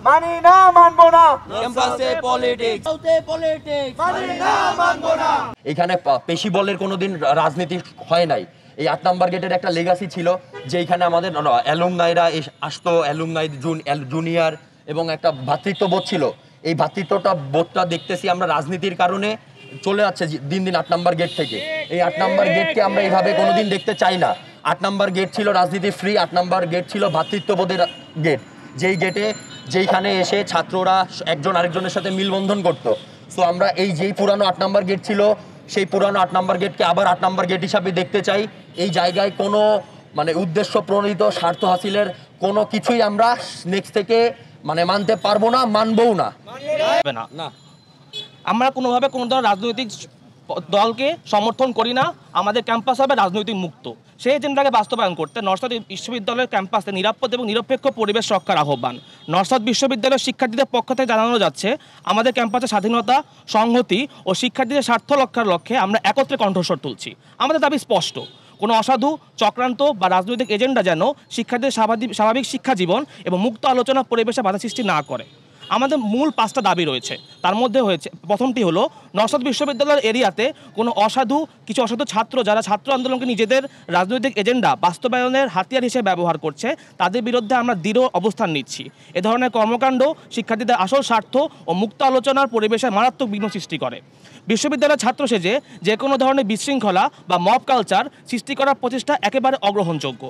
মানি না, মানবো না। ক্যাম্পাসে পলিটিক্স, মানি না, মানবো না। এখানে পেশি বলের কোনোদিন রাজনীতি হয় নাই। এই 8 নাম্বার গেটের একটা লেগাসি ছিল যে এখানে আমাদের অ্যালুমনাইরা আসতো, অ্যালুমনাই জুনিয়র, এবং একটা ভ্রাতৃত্ববোধ ছিল। এই বোধটা দেখতেছি আমরা রাজনীতির কারণে চলে যাচ্ছে দিন দিন 8 নাম্বার গেট থেকে। এই 8 নাম্বার গেটকে আমরা এইভাবে কোনোদিন দেখতে চাই না। 8 নাম্বার গেট ছিল রাজনীতি ফ্রি, 8 নাম্বার গেট ছিল ভ্রাতৃত্ববোধের গেট, যেইখানে এসে ছাত্ররা একজন আরেকজনের সাথে মিলবন্ধন করতো। সো আমরা যেই পুরানো 8 নাম্বার গেট ছিল, সেই পুরানো 8 নাম্বার গেটকে আবার 8 নাম্বার গেট হিসাবে দেখতে চাই। এই জায়গায় কোনো উদ্দেশ্য প্রণোদিত স্বার্থ হাসিলের কোনো কিছুই আমরা নেক্সট থেকে মানতে পারবো না, মানবও না। আমরা কোনোভাবে কোনো ধরনের রাজনৈতিক দলকে সমর্থন করি না। আমাদের ক্যাম্পাস হবে রাজনৈতিক মুক্ত। সেই এজেন্ডাকে বাস্তবায়ন করতে নর্থ বিশ্ববিদ্যালয়ের ক্যাম্পাসে নিরাপদ এবং নিরপেক্ষ পরিবেশ রক্ষার আহ্বান। নর্থ বিশ্ববিদ্যালয়ের শিক্ষার্থীদের পক্ষ থেকে জানানো যাচ্ছে, আমাদের ক্যাম্পাসে স্বাধীনতা, সংহতি ও শিক্ষার্থীদের স্বার্থ রক্ষার লক্ষ্যে আমরা একত্রে কণ্ঠস্বর তুলছি। আমাদের দাবি স্পষ্ট, কোনো অসাধু চক্রান্ত বা রাজনৈতিক এজেন্ডা যেন শিক্ষার্থীদের স্বাভাবিক শিক্ষা জীবন এবং মুক্ত আলোচনা পরিবেশে বাধা সৃষ্টি না করে। আমাদের মূল 5টা দাবি রয়েছে। তার মধ্যে প্রথমটি হলো, নর্থ বিশ্ববিদ্যালয়ের এরিয়াতে কোনো কিছু অসাধু ছাত্র যারা ছাত্র আন্দোলনকে নিজেদের রাজনৈতিক এজেন্ডা বাস্তবায়নের হাতিয়ার হিসেবে ব্যবহার করছে, তাদের বিরুদ্ধে আমরা দৃঢ় অবস্থান নিচ্ছি। এ ধরনের কর্মকাণ্ড শিক্ষার্থীদের আসল স্বার্থ ও মুক্ত আলোচনার পরিবেশে মারাত্মক বিঘ্ন সৃষ্টি করে। বিশ্ববিদ্যালয়ের ছাত্র সেজে যে কোনো ধরনের বিশৃঙ্খলা বা মব কালচার সৃষ্টি করার প্রচেষ্টা একেবারে অগ্রহণযোগ্য।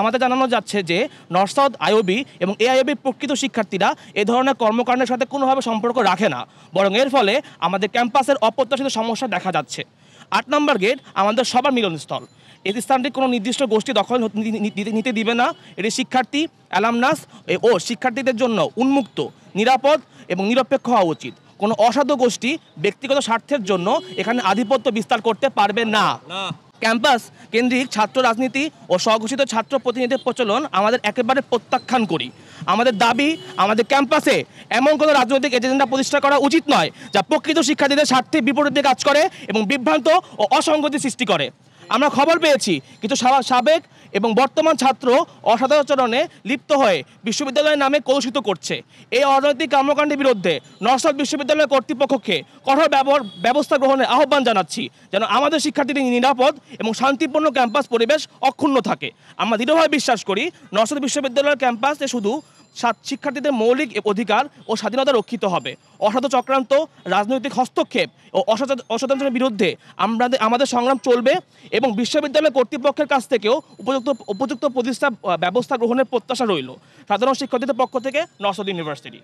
আমাদের জানানো যাচ্ছে যে নর্থ সাউথ আইওবি এবং এআইওবির প্রকৃত শিক্ষার্থীরা এ ধরনের কর্মকাণ্ডের সাথে কোনোভাবে সম্পর্ক রাখে না, বরং এর ফলে আমাদের ক্যাম্পাসের অপ্রত্যাশিত সমস্যা দেখা যাচ্ছে। 8 নম্বর গেট আমাদের সবার মিলনস্থল। এই স্থানটি কোনো নির্দিষ্ট গোষ্ঠী দখল নিতে দিবে না। এটি শিক্ষার্থী, অ্যালামনাস ও শিক্ষার্থীদের জন্য উন্মুক্ত, নিরাপদ এবং নিরপেক্ষ হওয়া উচিত। কোনো অসাধু গোষ্ঠী ব্যক্তিগত স্বার্থের জন্য এখানে আধিপত্য বিস্তার করতে পারবে না। ক্যাম্পাস কেন্দ্রিক ছাত্র রাজনীতি ও স্বঘোষিত ছাত্র প্রতিনিধির প্রচলন আমাদের একেবারে প্রত্যাখ্যান করি। আমাদের দাবি, আমাদের ক্যাম্পাসে এমন কোনো রাজনৈতিক এজেন্ডা প্রতিষ্ঠা করা উচিত নয় যা প্রকৃত শিক্ষার্থীদের স্বার্থে বিপরীতে কাজ করে এবং বিভ্রান্ত ও অসঙ্গতি সৃষ্টি করে। আমরা খবর পেয়েছি কিছু সাবেক এবং বর্তমান ছাত্র অসদাচরণে লিপ্ত হয়ে বিশ্ববিদ্যালয়ের নামে কলুষিত করছে। এই অরাজনৈতিক কর্মকাণ্ডের বিরুদ্ধে নর্থ বিশ্ববিদ্যালয় কর্তৃপক্ষকে কঠোর ব্যবস্থা গ্রহণের আহ্বান জানাচ্ছি, যেন আমাদের শিক্ষার্থীদের নিরাপদ এবং শান্তিপূর্ণ ক্যাম্পাস পরিবেশ অক্ষুণ্ণ থাকে। আমরা দৃঢ়ভাবে বিশ্বাস করি নর্থ বিশ্ববিদ্যালয়ের ক্যাম্পাসে শুধু শিক্ষার্থীদের মৌলিক অধিকার ও স্বাধীনতা রক্ষিত হবে। অসাধু চক্রান্ত, রাজনৈতিক হস্তক্ষেপ ও অসদাচরণের বিরুদ্ধে আমাদের সংগ্রাম চলবে এবং বিশ্ববিদ্যালয় কর্তৃপক্ষের কাছ থেকেও উপযুক্ত ব্যবস্থা গ্রহণের প্রত্যাশা রইল। সাধারণ শিক্ষার্থীদের পক্ষ থেকে নর্থ ইউনিভার্সিটি।